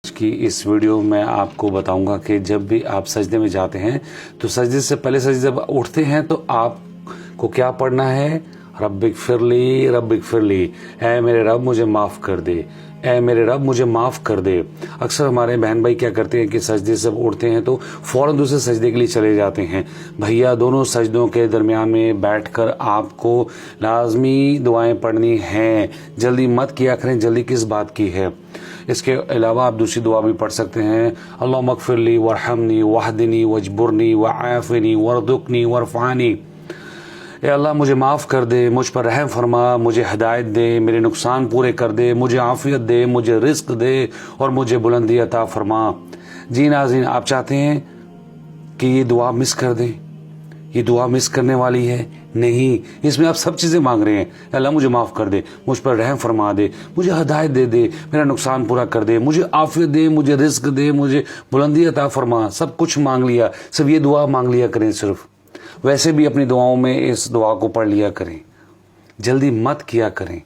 کی اس ویڈیو میں آپ کو بتاؤں گا کہ جب بھی آپ سجدے میں جاتے ہیں تو سجدے سے پہلے جب اٹھتے ہیں تو آپ کو کیا پڑھنا ہے؟ رب اغفر لی، اے میرے رب مجھے معاف کر دے، اے میرے رب مجھے معاف کر دے۔ اکثر ہمارے بہن بھائی کیا کرتے ہیں کہ سجدے سے جب اٹھتے ہیں تو فوراً دوسرے سجدے کے لیے چلے جاتے ہیں۔ بھیا دونوں سجدوں کے درمیان میں بیٹھ کر آپ کو لازمی دعائیں پڑھنی ہیں، جلدی مت کیا کریں، جلدی کس بات کی ہے۔ اس کے علاوہ آپ دوسری دعا بھی پڑھ سکتے ہیں، اللہم اغفر لی وارحمنی واہدنی واجبرنی وعافنی وارزقنی وارفعنی۔ اے اللہ مجھے معاف کر دے، مجھ پر رحم فرما، مجھے ہدایت دے، میرے نقصان پورے کر دے، مجھے عافیت دے، مجھے رزق دے اور مجھے بلندی عطا فرما۔ جی ناظرین، آپ چاہتے ہیں کہ یہ دعا مس کر دیں؟ یہ دعا مس کرنے والی ہے؟ نہیں، اس میں آپ سب چیزیں مانگ رہے ہیں۔ اللہ مجھے معاف کر دے، مجھ پر رحم فرما دے، مجھے ہدایت دے دے، میرا نقصان پورا کر دے، مجھے عافیت دے، مجھے رزق دے، مجھے بلندی عطا فرما۔ سب کچھ مانگ لیا، صرف یہ دعا مانگ لیا کریں۔ صرف ویسے بھی اپنی دعاؤں میں اس دعا کو پڑھ لیا کریں، جلدی مت کیا کریں۔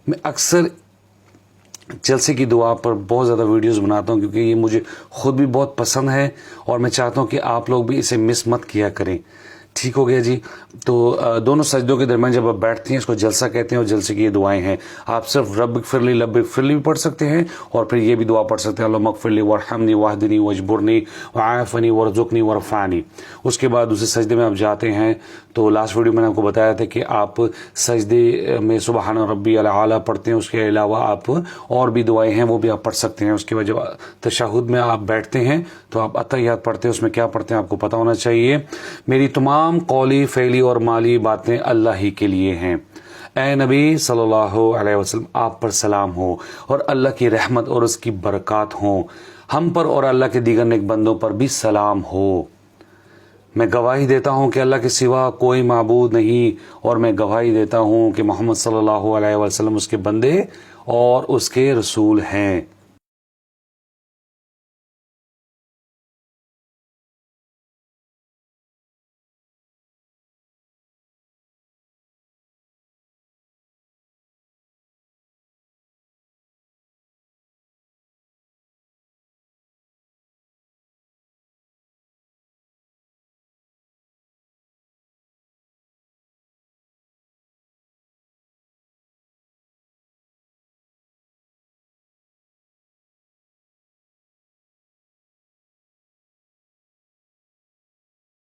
میں اکثر جلسے کی دعا پر بہت زیادہ ویڈیوز بناتا ہوں کیونکہ یہ مجھے خود بھی بہت پسند ہے اور میں چاہتا ہوں کہ آپ لوگ بھی اسے مس مت کیا کریں۔ ٹھیک ہو گیا جی؟ تو دونوں سجدوں کے درمیان جب آپ بیٹھتے ہیں اس کو جلسہ کہتے ہیں، اور جلسے کی یہ دعائیں ہیں۔ آپ صرف رب اغفر لی بھی پڑھ سکتے ہیں اور پھر یہ بھی دعا پڑھ سکتے ہیں، اللہم اغفر لی وارحمنی واہدنی واجبرنی وعافنی وارزقنی وارفعنی۔ اس کے بعد دوسرے سجدے میں آپ جاتے ہیں تو لاسٹ ویڈیو میں نے آپ کو بتایا تھا کہ آپ سجدے میں سبحان ربی الاعلیٰ پڑھتے ہیں، اس کے علاوہ آپ اور بھی دعائیں ہیں وہ بھی آپ پڑھ سکتے ہیں۔ اس کے بعد جب تشہد میں آپ بیٹھتے ہیں تو آپ اتحیات پڑھتے ہیں، اس میں کیا پڑھتے ہیں آپ کو پتہ ہونا چاہیے۔ میری تمام قولی فعلی اور مالی باتیں اللہ ہی کے لیے ہیں، اے نبی صلی اللہ علیہ وسلم آپ پر سلام ہو اور اللہ کی رحمت اور اس کی برکات ہوں، ہم پر اور اللہ کے دیگر نیک بندوں پر بھی سلام ہو۔ میں گواہی دیتا ہوں کہ اللہ کے سوا کوئی معبود نہیں، اور میں گواہی دیتا ہوں کہ محمد صلی اللہ علیہ وسلم اس کے بندے اور اس کے رسول ہیں۔